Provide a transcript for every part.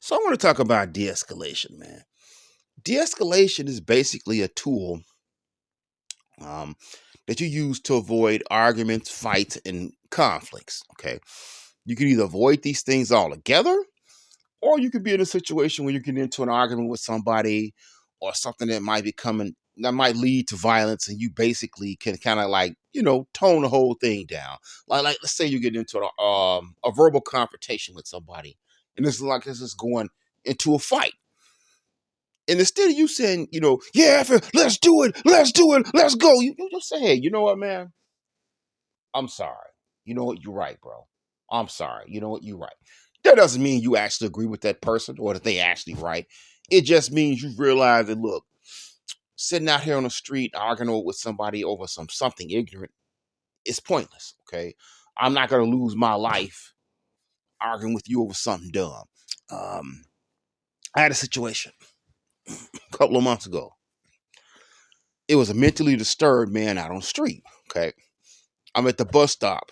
So I want to talk about de-escalation, man. De-escalation is basically a tool um, that you use to avoid arguments, fights, and conflicts. Okay, you can either avoid these things altogether, or you could be in a situation where you get into an argument with somebody, or something that might be coming that might lead to violence, and you basically can kind of like tone the whole thing down. Like let's say you get into a verbal confrontation with somebody, and this is going into a fight. And instead of you saying, yeah, let's do it, let's go, you just say, hey, you know what, man? I'm sorry. You know what? You're right, bro. I'm sorry. You know what? You're right. That doesn't mean you actually agree with that person or that they actually right. It just means you realize that, look, sitting out here on the street arguing with somebody over something ignorant is pointless. Okay. I'm not going to lose my life arguing with you over something dumb. Um, I had a situation a couple of months ago. It was a mentally disturbed man out on the street. Okay. I'm at the bus stop.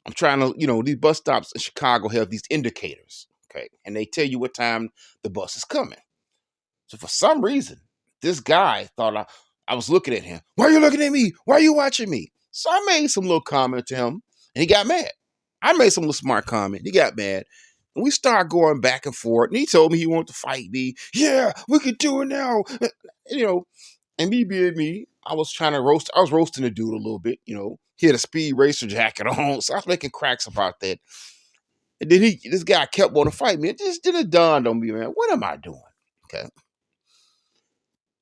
I'm trying to, these bus stops in Chicago have these indicators. Okay. And they tell you what time the bus is coming. So for some reason, this guy thought I was looking at him. Why are you looking at me? Why are you watching me? So I made some little comment to him and he got mad. I made some little smart comment. He got mad. And we started going back and forth. And he told me he wanted to fight me. Yeah, we could do it now. You know, and me being me, I was trying to roast. I was roasting the dude a little bit. He had a speed racer jacket on, so I was making cracks about that. And then this guy kept wanting to fight me. It just didn't dawn on me, man. What am I doing? Okay,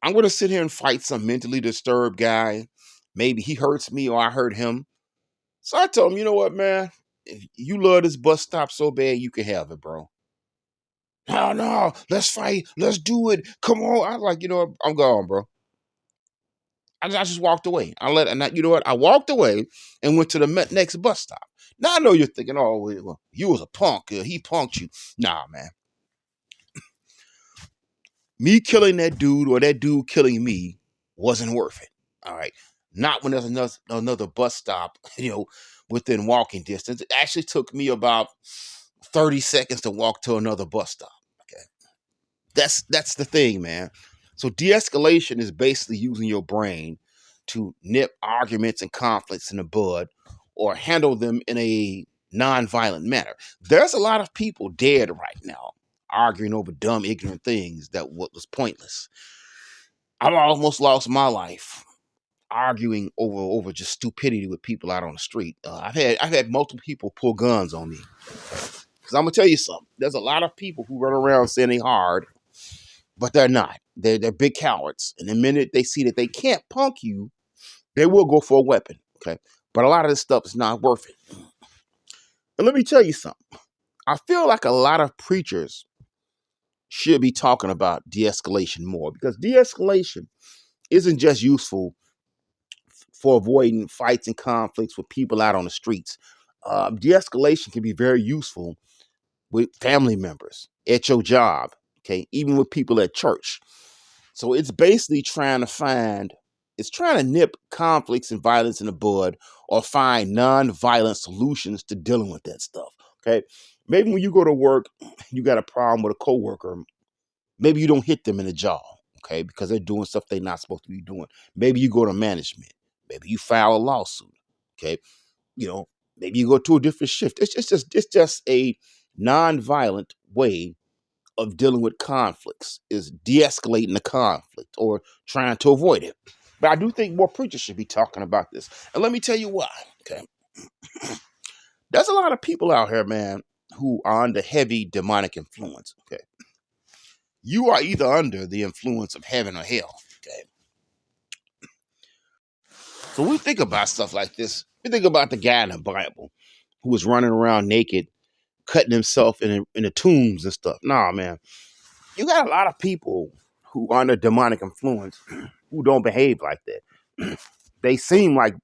I'm going to sit here and fight some mentally disturbed guy. Maybe he hurts me or I hurt him. So I told him, you know what, man? If you love this bus stop so bad, you can have it, bro. No, no, let's fight. Let's do it. Come on. I was like, I'm gone, bro. I just walked away. You know what? I walked away and went to the next bus stop. Now I know you're thinking, oh, well, you was a punk. He punked you. Nah, man. Me killing that dude or that dude killing me wasn't worth it. All right. Not when there's another bus stop, within walking distance. It actually took me about 30 seconds to walk to another bus stop. Okay. That's the thing, man. So de-escalation is basically using your brain to nip arguments and conflicts in the bud or handle them in a non-violent manner. There's a lot of people dead right now arguing over dumb, ignorant things that was pointless. I've almost lost my life arguing over just stupidity with people out on the street. I've had multiple people pull guns on me. Because I'm gonna tell you something. There's a lot of people who run around saying they hard, but they're not. They're big cowards. And the minute they see that they can't punk you, they will go for a weapon. Okay. But a lot of this stuff is not worth it. And let me tell you something. I feel like a lot of preachers should be talking about de-escalation more because de-escalation isn't just useful for avoiding fights and conflicts with people out on the streets. De-escalation can be very useful with family members at your job, okay, even with people at church. So it's basically trying to nip conflicts and violence in the bud or find non-violent solutions to dealing with that stuff. Okay. Maybe when you go to work, you got a problem with a coworker. Maybe you don't hit them in the jaw, okay, because they're doing stuff they're not supposed to be doing. Maybe you go to management. Maybe you file a lawsuit. Okay. You know, maybe you go to a different shift. It's just a non-violent way of dealing with conflicts is de-escalating the conflict or trying to avoid it. But I do think more preachers should be talking about this. And let me tell you why. Okay. There's a lot of people out here, man, who are under heavy demonic influence. Okay. You are either under the influence of heaven or hell. Okay. So when we think about stuff like this, we think about the guy in the Bible who was running around naked, cutting himself in the tombs and stuff. Nah, man. You got a lot of people who are under demonic influence who don't behave like that. They seem like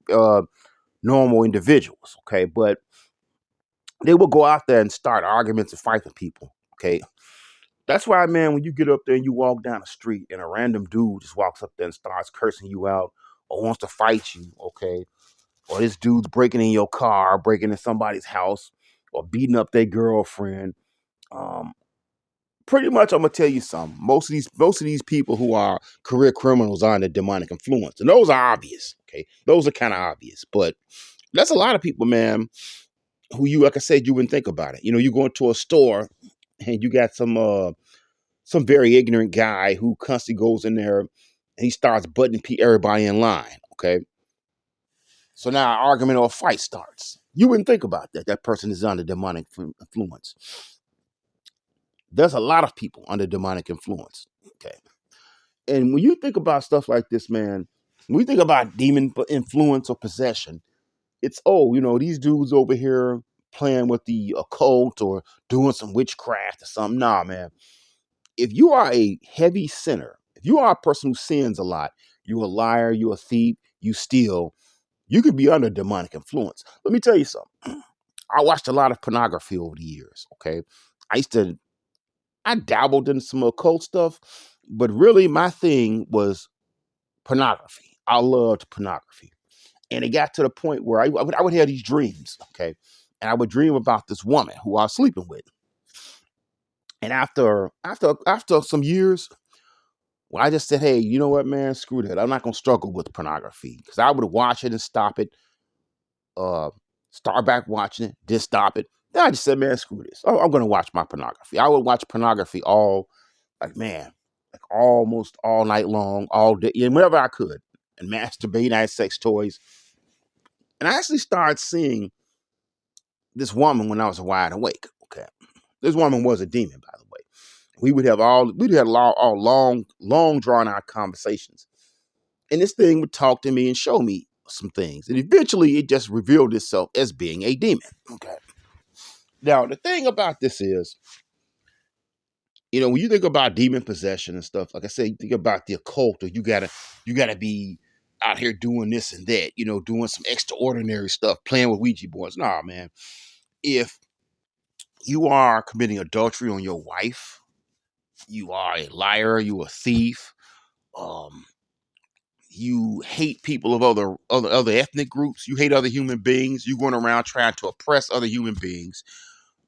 normal individuals, okay, but they will go out there and start arguments and fight with people, okay. That's why, man, when you get up there and you walk down the street and a random dude just walks up there and starts cursing you out or wants to fight you, okay, or this dude's breaking in your car, breaking in somebody's house, or beating up their girlfriend, Um, Pretty much, I'm gonna tell you something. Most of these people who are career criminals are under demonic influence, and those are obvious. Okay, those are kind of obvious, but that's a lot of people, man. Who you, like I said, you wouldn't think about it. You go into a store and you got some very ignorant guy who constantly goes in there and he starts butting everybody in line. Okay, so now an argument or a fight starts. You wouldn't think about that. That person is under demonic influence. There's a lot of people under demonic influence. Okay. And when you think about stuff like this, man, when you think about demon influence or possession, it's, oh, these dudes over here playing with the occult or doing some witchcraft or something. Nah, man. If you are a heavy sinner, if you are a person who sins a lot, you're a liar, you're a thief, you steal, you could be under demonic influence. Let me tell you something. I watched a lot of pornography over the years. Okay. I used to I dabbled in some occult stuff, but really my thing was pornography. I loved pornography. And it got to the point where I would have these dreams, okay? And I would dream about this woman who I was sleeping with. And after some years, well, I just said, hey, you know what, man? Screw that. I'm not gonna struggle with pornography. Because I would watch it and stop it, uh, start back watching it, then stop it. Then I just said, man, screw this. I'm gonna watch my pornography. I would watch pornography like, man, like almost all night long, all day, and whenever I could, and masturbate, I had sex toys. And I actually started seeing this woman when I was wide awake. Okay. This woman was a demon, by the way. We'd have all long drawn out conversations. And this thing would talk to me and show me some things. And eventually it just revealed itself as being a demon. Okay. Now, the thing about this is, when you think about demon possession and stuff, like I said, you think about the occult, or you gotta be out here doing this and that, doing some extraordinary stuff, playing with Ouija boards. Nah, man. If you are committing adultery on your wife, you are a liar, you a thief, um, you hate people of other ethnic groups, you hate other human beings, you going around trying to oppress other human beings,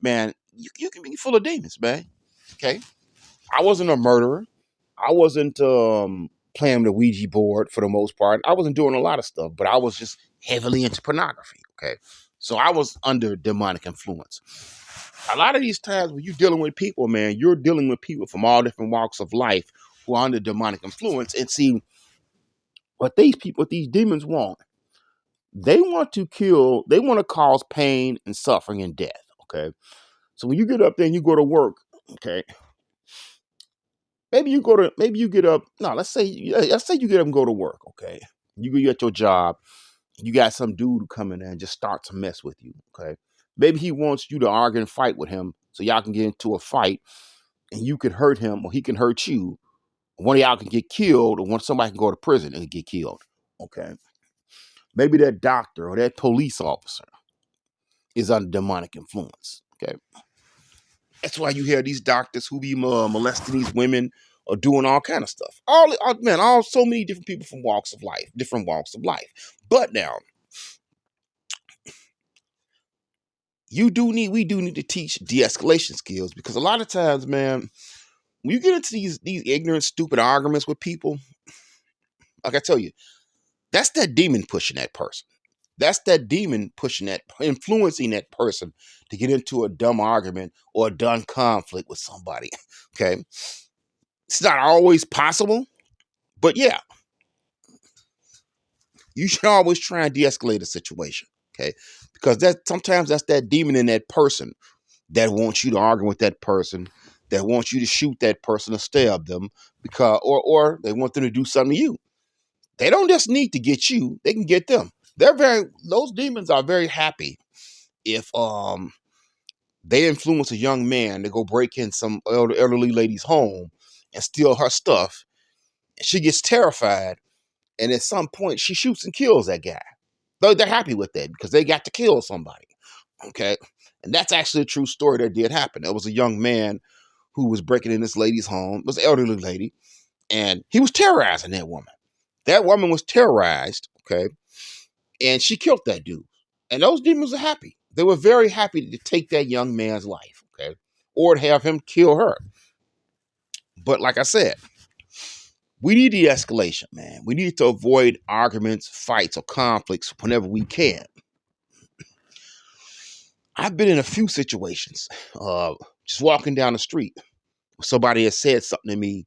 man, you can be full of demons, man. Okay. I wasn't a murderer. I wasn't playing the Ouija board for the most part. I wasn't doing a lot of stuff, but I was just heavily into pornography. Okay. So I was under demonic influence. A lot of these times when you're dealing with people, man, you're dealing with people from all different walks of life who are under demonic influence. And see, what these demons want, they want to kill, they want to cause pain and suffering and death. Okay. So when you get up there and you go to work, okay, maybe you get up. No, let's say you get up and go to work. Okay, you at your job. You got some dude come in there and just start to mess with you. Okay, maybe he wants you to argue and fight with him, so y'all can get into a fight, and you can hurt him or he can hurt you. One of y'all can get killed, or one somebody can go to prison and get killed. Okay, maybe that doctor or that police officer is under demonic influence. Okay, that's why you hear these doctors who be molesting these women or doing all kind of stuff. All so many different people from different walks of life. But now, we do need to teach de-escalation skills, because a lot of times, man, when you get into these ignorant, stupid arguments with people, like I tell you, that's that demon pushing that person. That's that demon influencing that person to get into a dumb argument or a dumb conflict with somebody. Okay. It's not always possible, but yeah, you should always try and de-escalate a situation. Okay. Because sometimes that's that demon in that person that wants you to argue with that person, that wants you to shoot that person or stab them, because or they want them to do something to you. They don't just need to get you, they can get them. Those demons are very happy if they influence a young man to go break in some elderly lady's home and steal her stuff. And she gets terrified, and at some point she shoots and kills that guy. They're happy with that because they got to kill somebody. Okay. And that's actually a true story that did happen. There was a young man who was breaking in this lady's home. It was an elderly lady, and he was terrorizing that woman. That woman was terrorized, okay, and she killed that dude. And those demons are happy. They were very happy to take that young man's life, okay. or to have him kill her. But like I said, we need de-escalation, man. We need to avoid arguments, fights, or conflicts whenever we can. I've been in a few situations, just walking down the street. Somebody has said something to me.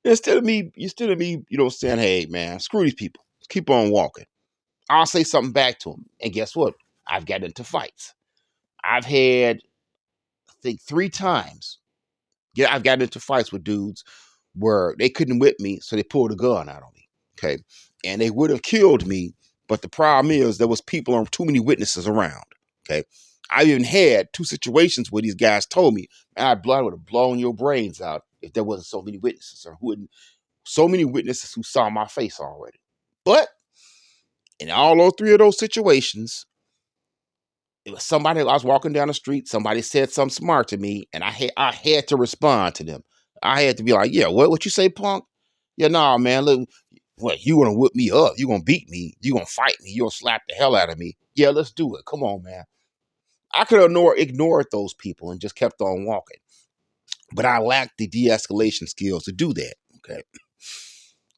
Instead of me, saying, "Hey, man, screw these people. Let's keep on walking." I'll say something back to them, and guess what? I've gotten into fights. I've had, I think, 3 times. Yeah, I've gotten into fights with dudes where they couldn't whip me, so they pulled a gun out on me. Okay, and they would have killed me, but the problem is there was people on too many witnesses around. Okay, I even had 2 situations where these guys told me, "Man, I would have blown your brains out if there wasn't so many witnesses or so many witnesses who saw my face already." But in all those 3 of those situations, it was somebody. I was walking down the street. Somebody said something smart to me, and I had to respond to them. I had to be like, "Yeah, what you say, punk? Yeah, nah, man. Look, what you gonna whip me up? You gonna beat me? You gonna fight me? You gonna slap the hell out of me? Yeah, let's do it. Come on, man." I could have ignored those people and just kept on walking, but I lacked the de-escalation skills to do that. Okay,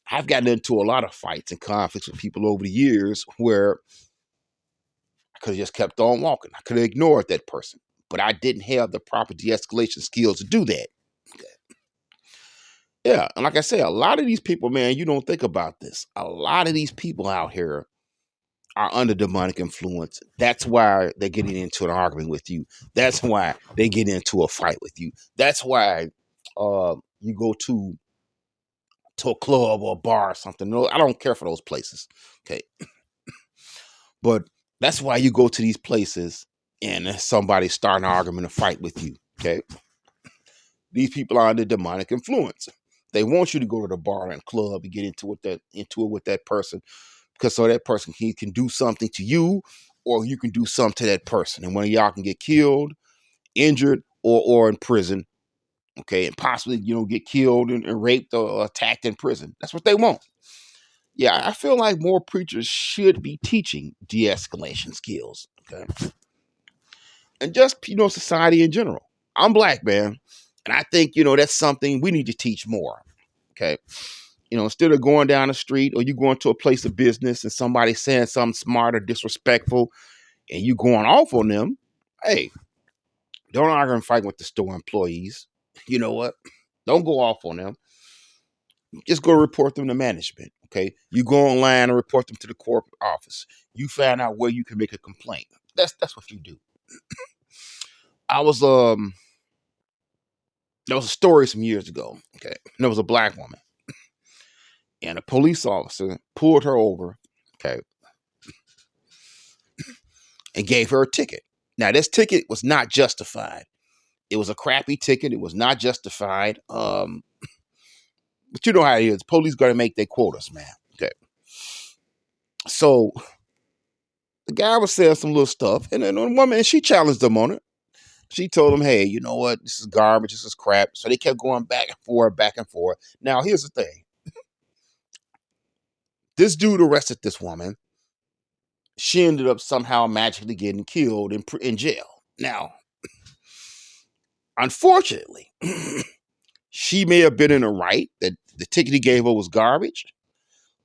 I've gotten into a lot of fights and conflicts with people over the years where I could have just kept on walking. I could have ignored that person, but I didn't have the proper de-escalation skills to do that. Yeah, and like I say, a lot of these people, man, you don't think about this. A lot of these people out here are under demonic influence. That's why they're getting into an argument with you. That's why they get into a fight with you. That's why you go to a club or a bar or something. No, I don't care for those places. Okay, but that's why you go to these places and somebody start an argument, a fight with you. Okay, these people are under demonic influence. They want you to go to the bar and club and get into it with that person, because so that person can do something to you, or you can do something to that person, and one of y'all can get killed, injured, or in prison. Okay, and possibly get killed and raped or attacked in prison. That's what they want. Yeah, I feel like more preachers should be teaching de-escalation skills. Okay, and just society in general. I'm black, man, and I think that's something we need to teach more. Okay, instead of going down the street or you going to a place of business and somebody saying something smart or disrespectful and you going off on them, hey, don't argue and fight with the store employees. You know what? Don't go off on them. Just go report them to management. Okay, you go online and report them to the corporate office. You find out where you can make a complaint. That's what you do. I was There was a story some years ago. Okay, and there was a black woman, and a police officer pulled her over. Okay, and gave her a ticket. Now, this ticket was not justified. It was a crappy ticket. It was not justified. But you know how it is. Police got to make their quotas, man. Okay. So the guy was saying some little stuff, and then the woman, and she challenged him on it. She told him, "Hey, you know what? This is garbage. This is crap." So they kept going back and forth, back and forth. Now, here's the thing. This dude arrested this woman. She ended up somehow magically getting killed in jail. Now, unfortunately, she may have been in the right that the ticket he gave her was garbage,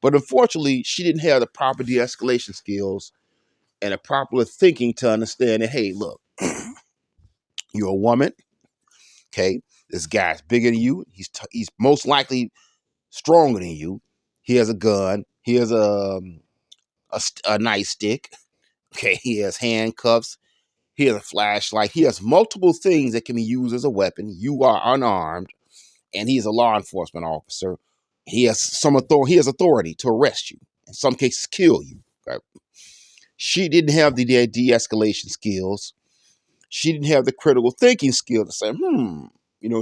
but unfortunately, she didn't have the proper de-escalation skills and the proper thinking to understand that, hey, look, you're a woman, okay? This guy's bigger than you. He's most likely stronger than you. He has a gun. He has a nightstick. Okay, he has handcuffs. He has a flashlight. He has multiple things that can be used as a weapon. You are unarmed, and he is a law enforcement officer. He has some authority. He has authority to arrest you. In some cases, kill you. Okay? She didn't have the de-escalation skills. She didn't have the critical thinking skill to say,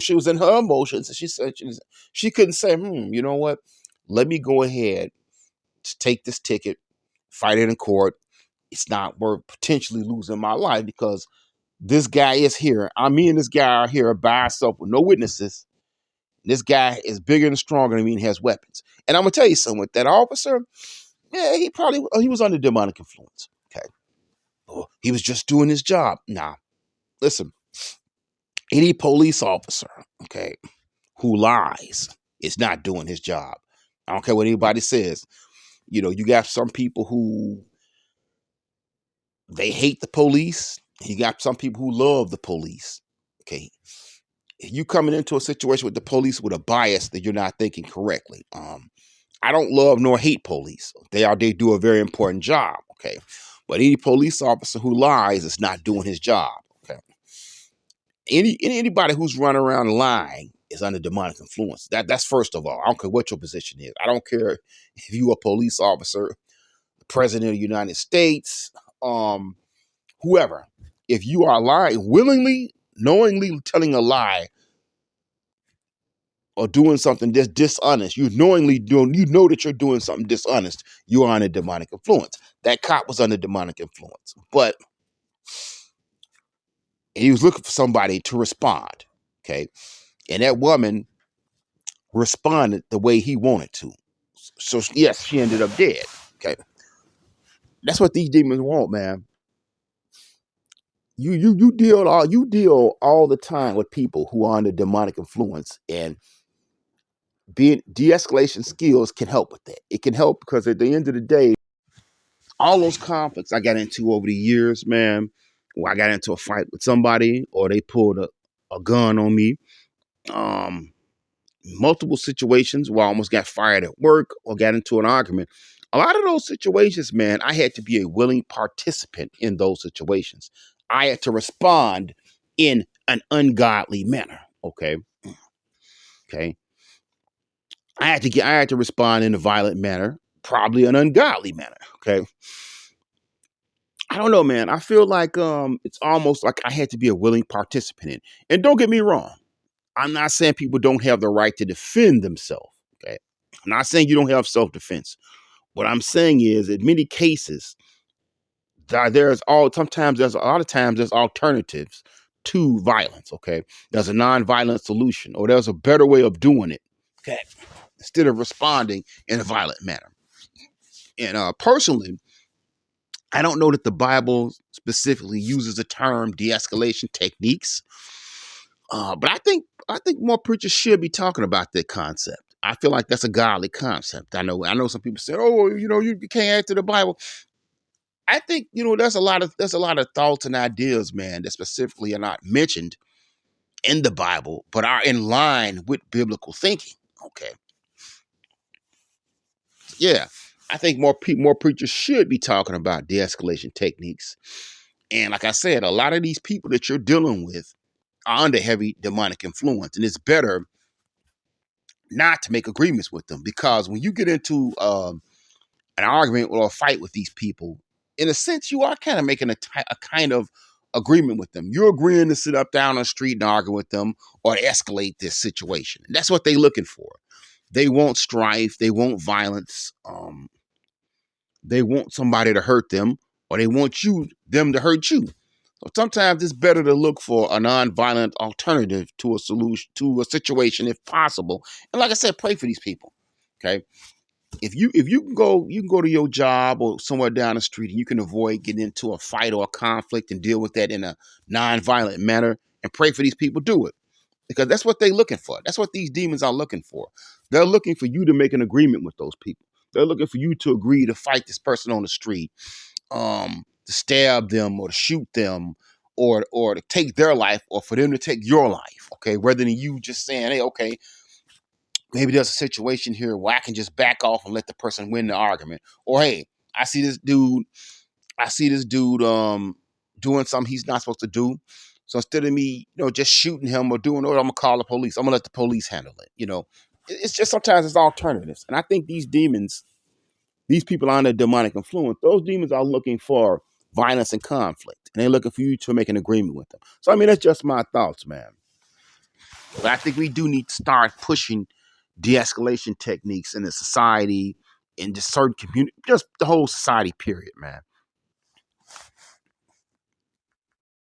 she was in her emotions, and she said she couldn't say, you know what? Let me go ahead to take this ticket, fight it in court. It's not worth potentially losing my life because this guy is here. Me and this guy are here by ourselves with no witnesses. This guy is bigger and stronger than me and has weapons. And I'm gonna tell you something. With that officer, yeah, he was under demonic influence. Okay, he was just doing his job. Nah, listen. Any police officer, okay, who lies is not doing his job. I don't care what anybody says. You got some people who they hate the police. You got some people who love the police. Okay. If you coming into a situation with the police with a bias, that you're not thinking correctly. I don't love nor hate police. They do a very important job. Okay. But any police officer who lies is not doing his job. Okay. Anybody who's running around lying is under demonic influence. That's first of all. I don't care what your position is. I don't care if you a police officer, the president of the United States, whoever. If you are lying willingly, knowingly telling a lie or doing something that's dishonest, you know that you're doing something dishonest, you are under demonic influence. That cop was under demonic influence, but he was looking for somebody to respond. Okay. And that woman responded the way he wanted to. So yes, she ended up dead. Okay. That's what these demons want, man. You deal all the time with people who are under demonic influence, and being de-escalation skills can help with that. It can help because at the end of the day, all those conflicts I got into over the years, man, where I got into a fight with somebody or they pulled a gun on me, um, multiple situations where I almost got fired at work or got into an argument. A lot of those situations, man, I had to be a willing participant in those situations. I had to respond in an ungodly manner. Okay. Okay. I had to respond in a violent manner, probably an ungodly manner. Okay. I don't know, man. I feel like it's almost like I had to be a willing participant in. And don't get me wrong. I'm not saying people don't have the right to defend themselves. Okay. I'm not saying you don't have self-defense. What I'm saying is, in many cases, there's a lot of times there's alternatives to violence. Okay. There's a non-violent solution, or there's a better way of doing it. Okay. Instead of responding in a violent manner. And personally, I don't know that the Bible specifically uses the term de-escalation techniques, but I think more preachers should be talking about that concept. I feel like that's a godly concept. I know some people say, "Oh, you can't add to the Bible." I think there's a lot of thoughts and ideas, man, that specifically are not mentioned in the Bible, but are in line with biblical thinking. Okay, yeah, I think more preachers should be talking about de-escalation techniques. And like I said, a lot of these people that you're dealing with are under heavy demonic influence, and it's better not to make agreements with them, because when you get into an argument or a fight with these people, in a sense, you are kind of making a kind of agreement with them. You're agreeing to sit up down on the street and argue with them or to escalate this situation. And that's what they're looking for. They want strife. They want violence. They want somebody to hurt them, or they want them to hurt you. So sometimes it's better to look for a non-violent alternative to a solution to a situation, if possible. And like I said, pray for these people. Okay, if you can go to your job or somewhere down the street and you can avoid getting into a fight or a conflict and deal with that in a non-violent manner and pray for these people, do it, because that's what they're looking for. That's what these demons are looking for. They're looking for you to make an agreement with those people. They're looking for you to agree to fight this person on the street, to stab them or to shoot them, or to take their life, or for them to take your life. Okay, rather than you just saying, "Hey, okay, maybe there's a situation here where I can just back off and let the person win the argument," or, "Hey, I see this dude, doing something he's not supposed to do. So instead of me, just shooting him or doing what, I'm gonna call the police. I'm gonna let the police handle it." It's just sometimes it's alternatives, and I think these people are under demonic influence. Those demons are looking for violence and conflict, and they're looking for you to make an agreement with them. So I mean, that's just my thoughts, man. But I think we do need to start pushing de-escalation techniques in the society, in just certain community, just the whole society, period, man.